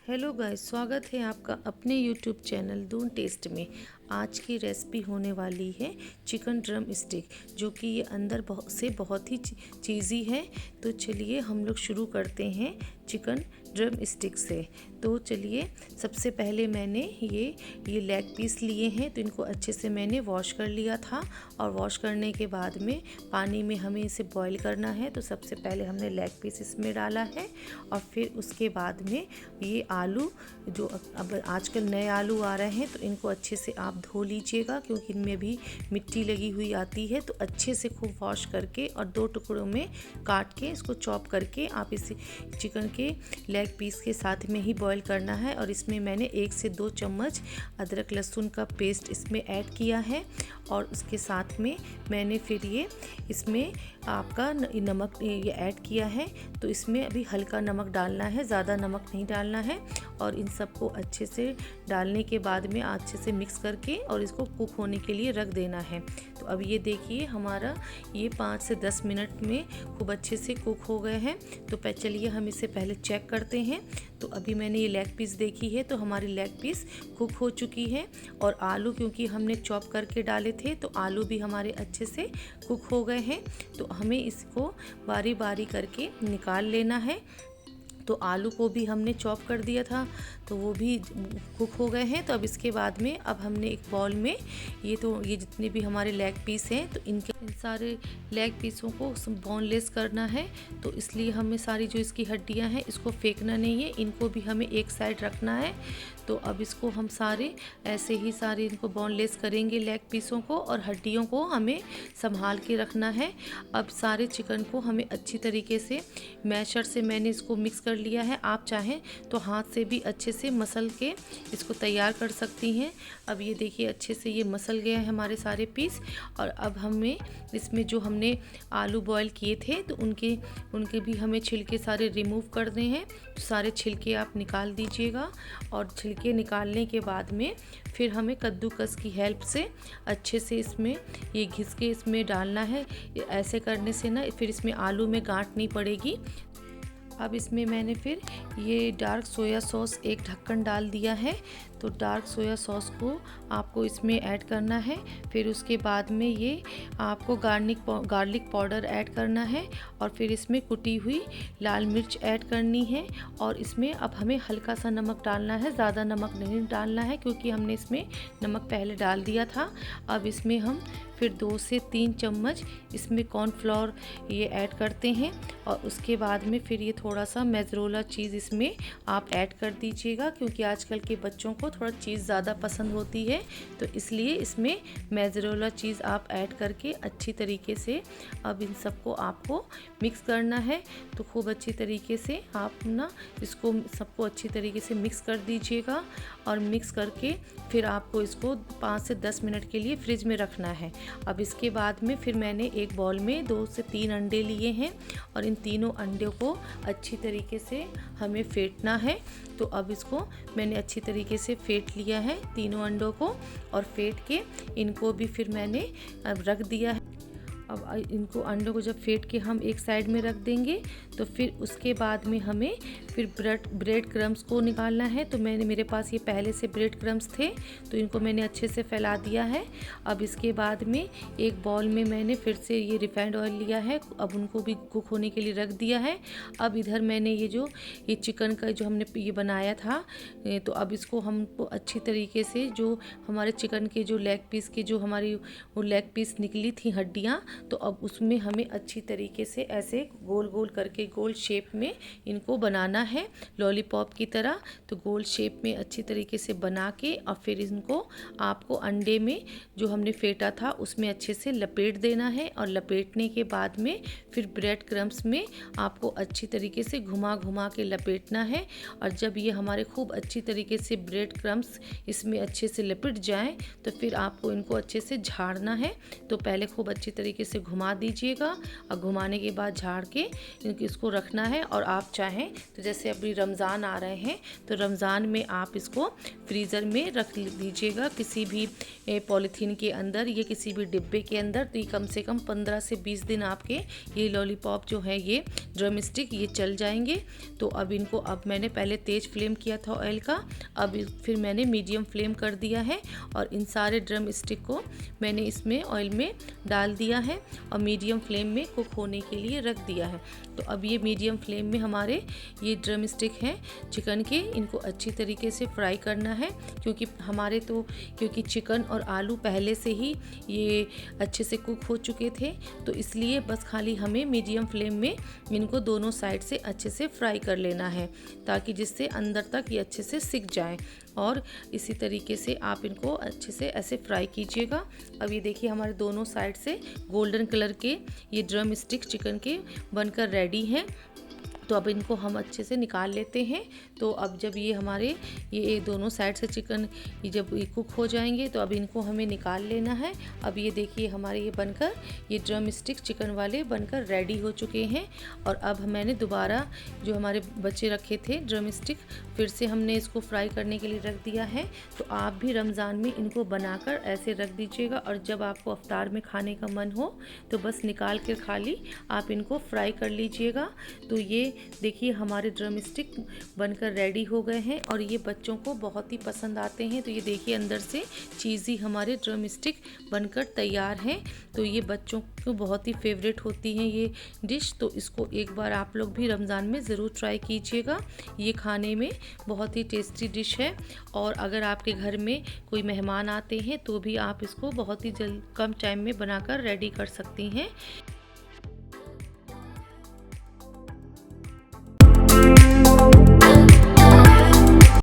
Hello guys, स्वागत है आपका अपने यूट्यूब चैनल दून टेस्ट में। आज की रेसिपी होने वाली है चिकन ड्रम स्टिक, जो कि ये अंदर बहुत ही चीज़ी है। तो चलिए हम लोग शुरू करते हैं चिकन ड्रम स्टिक से। तो चलिए, सबसे पहले मैंने ये लेग पीस लिए हैं। तो इनको अच्छे से मैंने वॉश कर लिया था, और वॉश करने के बाद में पानी में हमें इसे बॉईल करना है। तो सबसे पहले हमने लेग पीस इसमें डाला है, और फिर उसके बाद में ये आलू, जो अब आजकल नए आलू आ रहे हैं, तो इनको अच्छे से आप धो लीजिएगा, क्योंकि इनमें भी मिट्टी लगी हुई आती है। तो अच्छे से खूब वॉश करके और 2 टुकड़ों में काट के इसको चॉप करके आप इस चिकन के लेग पीस के साथ में ही बॉईल करना है। और इसमें मैंने 1 से 2 चम्मच अदरक लहसुन का पेस्ट इसमें ऐड किया है, और उसके साथ में मैंने फिर ये इसमें आपका नमक ये ऐड किया है। तो इसमें अभी हल्का नमक डालना है, ज़्यादा नमक नहीं डालना है। और इन सबको अच्छे से डालने के बाद में अच्छे से मिक्स करके और इसको कुक होने के लिए रख देना है। तो अब ये देखिए, हमारा ये 5 से 10 मिनट में खूब अच्छे से कुक हो गए हैं। तो चलिए हम इसे पहले चेक करते हैं। तो अभी मैंने ये लेग पीस देखी है, तो हमारी लेग पीस कुक हो चुकी है। और आलू, क्योंकि हमने चॉप करके डाले थे, तो आलू भी हमारे अच्छे से कुक हो गए हैं। तो हमें इसको बारी बारी करके निकाल लेना है। तो आलू को भी हमने चॉप कर दिया था, तो वो भी कुक हो गए हैं। तो अब इसके बाद में अब हमने एक बाउल में ये जितने भी हमारे लेग पीस हैं, तो इन सारे लेग पीसों को बोनलेस करना है। तो इसलिए हमें सारी जो इसकी हड्डियां हैं, इसको फेंकना नहीं है, इनको भी हमें एक साइड रखना है। तो अब इसको हम ऐसे ही सारे इनको बोनलेस करेंगे लेग पीसों को, और हड्डियों को हमें संभाल के रखना है। अब सारे चिकन को हमें अच्छी तरीके से मैशर से मैंने इसको मिक्स कर लिया है। आप चाहें तो हाथ से भी अच्छे से मसल के इसको तैयार कर सकती हैं। अब ये देखिए, अच्छे से ये मसल गए हैं हमारे सारे पीस। और अब हमें इसमें जो हमने आलू बॉईल किए थे, तो उनके भी हमें छिलके सारे रिमूव करने हैं। तो सारे छिलके आप निकाल दीजिएगा, और छिलके निकालने के बाद में फिर हमें कद्दूकस की हेल्प से अच्छे से इसमें ये घिस के इसमें डालना है। ऐसे करने से ना फिर इसमें आलू में गांठ नहीं पड़ेगी। अब इसमें मैंने फिर ये डार्क सोया सॉस एक ढक्कन डाल दिया है। तो डार्क सोया सॉस को आपको इसमें ऐड करना है। फिर उसके बाद में ये आपको गार्लिक पाउडर ऐड करना है, और फिर इसमें कुटी हुई लाल मिर्च ऐड करनी है। और इसमें अब हमें हल्का सा नमक डालना है, ज़्यादा नमक नहीं डालना है, क्योंकि हमने इसमें नमक पहले डाल दिया था। अब इसमें हम फिर 2 से 3 चम्मच इसमें कॉर्नफ्लोर ये ऐड करते हैं। और उसके बाद में फिर ये थोड़ा सा मोज़रेला चीज़ इसमें आप ऐड कर दीजिएगा, क्योंकि आजकल के बच्चों को थोड़ा चीज़ ज़्यादा पसंद होती है। तो इसलिए इसमें मोज़रेला चीज़ आप ऐड करके अच्छी तरीके से अब इन सबको आपको मिक्स करना है। तो खूब अच्छी तरीके से आप ना इसको सबको अच्छी तरीके से मिक्स कर दीजिएगा, और मिक्स करके फिर आपको इसको 5 से 10 मिनट के लिए फ्रिज में रखना है। अब इसके बाद में फिर मैंने एक बाउल में 2 से 3 अंडे लिए हैं, और इन तीनों अंडों को अच्छी तरीके से हमें फेंटना है। तो अब इसको मैंने अच्छी तरीके से फेंट लिया है तीनों अंडों को, और फेंट के इनको भी फिर मैंने अब रख दिया है। अब इनको अंडों को जब फेंट के हम एक साइड में रख देंगे, तो फिर उसके बाद में हमें फिर ब्रेड क्रम्स को निकालना है। तो मेरे पास ये पहले से ब्रेड क्रम्स थे, तो इनको मैंने अच्छे से फैला दिया है। अब इसके बाद में एक बाउल में मैंने फिर से ये रिफाइंड ऑयल लिया है, अब उनको भी कुक होने के लिए रख दिया है। अब इधर मैंने ये चिकन का जो हमने ये बनाया था, तो अब इसको हमको अच्छी तरीके से जो हमारे चिकन के जो लेग पीस के जो हमारी वो लेग पीस निकली थी हड्डियाँ, तो अब उसमें हमें अच्छी तरीके से ऐसे गोल गोल करके गोल शेप में इनको बनाना है, लॉलीपॉप की तरह। तो गोल शेप में अच्छी तरीके से बना के, और फिर इनको आपको अंडे में जो हमने फेंटा था उसमें अच्छे से लपेट देना है। और लपेटने के बाद में फिर ब्रेड क्रम्स में आपको अच्छी तरीके से घुमा घुमा के लपेटना है। और जब ये हमारे खूब अच्छी तरीके से ब्रेड क्रम्स इसमें अच्छे से लपेट जाएं, तो फिर आपको इनको अच्छे से झाड़ना है। तो पहले खूब अच्छी तरीके से घुमा दीजिएगा, और घुमाने के बाद झाड़ के इसको रखना है। और आप चाहें तो जैसे अभी रमज़ान आ रहे हैं तो रमज़ान में आप इसको फ्रीज़र में रख दीजिएगा किसी भी पॉलीथीन के अंदर या किसी भी डिब्बे के अंदर। तो ये कम से कम 15 से 20 दिन आपके ये लॉलीपॉप जो है, ये ड्रम स्टिक ये चल जाएंगे। तो अब इनको, अब मैंने पहले तेज़ फ्लेम किया था ऑयल का, अब फिर मैंने मीडियम फ्लेम कर दिया है और इन सारे ड्रम स्टिक को मैंने इसमें ऑयल में डाल दिया है और मीडियम फ्लेम में कुक होने के लिए रख दिया है। तो अब ये मीडियम फ्लेम में हमारे ये ड्रम स्टिक हैं चिकन के, इनको अच्छी तरीके से फ्राई करना है क्योंकि चिकन और आलू पहले से ही ये अच्छे से कुक हो चुके थे। तो इसलिए बस खाली हमें मीडियम फ्लेम में इनको दोनों साइड से अच्छे से फ्राई कर लेना है ताकि जिससे अंदर तक ये अच्छे से सिक जाए। और इसी तरीके से आप इनको अच्छे से ऐसे फ्राई कीजिएगा। अब ये देखिए हमारे दोनों साइड से गोल्डन कलर के ये ड्रम स्टिक चिकन के बनकर रेडी हैं। तो अब इनको हम अच्छे से निकाल लेते हैं। तो अब जब ये हमारे ये दोनों साइड से चिकन जब ये कुक हो जाएंगे तो अब इनको हमें निकाल लेना है। अब ये देखिए हमारे ये बनकर ये ड्रम स्टिक चिकन वाले बनकर रेडी हो चुके हैं। और अब मैंने दोबारा जो हमारे बचे रखे थे ड्रम स्टिक फिर से हमने इसको फ्राई करने के लिए रख दिया है। तो आप भी रमज़ान में इनको बनाकर ऐसे रख दीजिएगा और जब आपको अफ्तार में खाने का मन हो तो बस निकाल कर खाली आप इनको फ्राई कर लीजिएगा। तो ये देखिए हमारे ड्रम स्टिक बनकर रेडी हो गए हैं और ये बच्चों को बहुत ही पसंद आते हैं। तो ये देखिए अंदर से चीज़ी हमारे ड्रम स्टिक बनकर तैयार हैं। तो ये बच्चों को बहुत ही फेवरेट होती हैं ये डिश। तो इसको एक बार आप लोग भी रमज़ान में ज़रूर ट्राई कीजिएगा। ये खाने में बहुत ही टेस्टी डिश है और अगर आपके घर में कोई मेहमान आते हैं तो भी आप इसको बहुत ही कम टाइम में बनाकर रेडी कर सकती हैं।